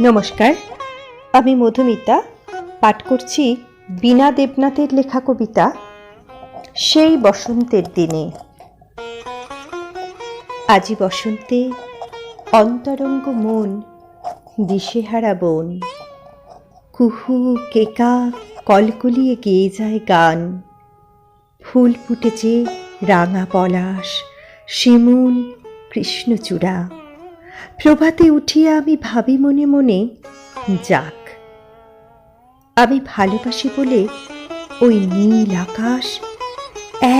নমস্কার, আমি মধুমিতা পাঠ করছি বীণা দেবনাথের লেখা কবিতা সেই বসন্তের দিনে। আজি বসন্তে অন্তরঙ্গ মন দিশেহারা বন, কুহু কেকা কলকলিয়ে গেয়ে যায় গান। ফুল ফুটেছে রাঙা পলাশ, শিমুল, কৃষ্ণচূড়া। প্রভাতে উঠিয়া আমি ভাবি মনে মনে, যাক আমি ভালোবাসি বলে ওই নীল আকাশ,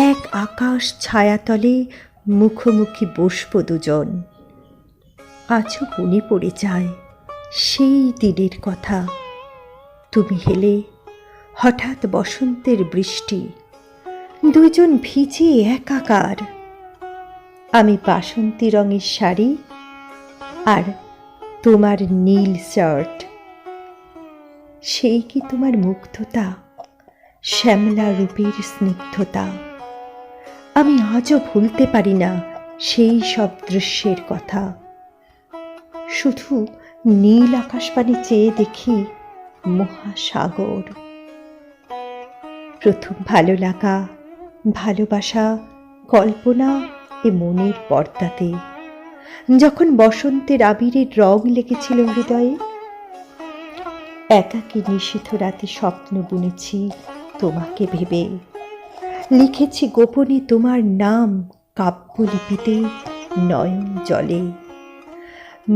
এক আকাশ ছায়াতলে মুখোমুখি বসব দুজন। আজও মনে পড়ে যায় সেই দিনের কথা। তুমি হেলে হঠাৎ বসন্তের বৃষ্টি, দুইজন ভিজে একাকার। আমি বাসন্তী রঙের শাড়ি আর তোমার নীল শার্ট। সেই কি তোমার মুগ্ধতা, শ্যামলা রূপের স্নিগ্ধতা? আমি আজও ভুলতে পারি না সেই সব দৃশ্যের কথা। শুধু নীল আকাশবাণী চেয়ে দেখি মহাসাগর। প্রথম ভালো লাগা, ভালোবাসা, কল্পনা এ মনের পর্দাতে, যখন বসন্তের আবিরের রং লেগেছিল হৃদয়ে। একাকী নিশীথ রাতে স্বপ্ন বুনেছি তোমাকে ভেবে, লিখেছি গোপনে তোমার নাম কাব্যলিপিতে নয়ন জলে।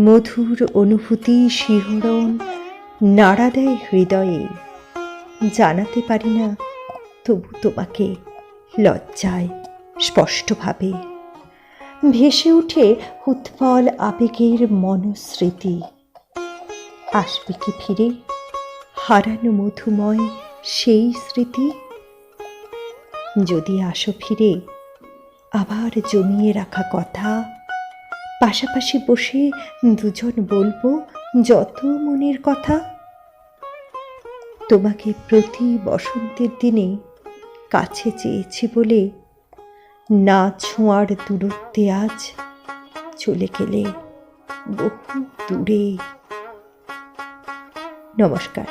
মধুর অনুভূতি শিহরণ নাড়া দেয় হৃদয়ে, জানাতে পারি না তবু তোমাকে লজ্জায় স্পষ্টভাবে। ভেসে উঠে উৎপল আবেগের মনস্মৃতি। আসবে কি ফিরে হারানো মধুময় সেই স্মৃতি? যদি আসো ফিরে, আবার জমিয়ে রাখা কথা, পাশাপাশি বসে দুজন বলবো যত মনের কথা। তোমাকে প্রতি বসন্তের দিনে কাছে চেয়েছি বলে না ছোঁয়ার দূরত্বে আজ চলে গেলে বহু দূরে। নমস্কার।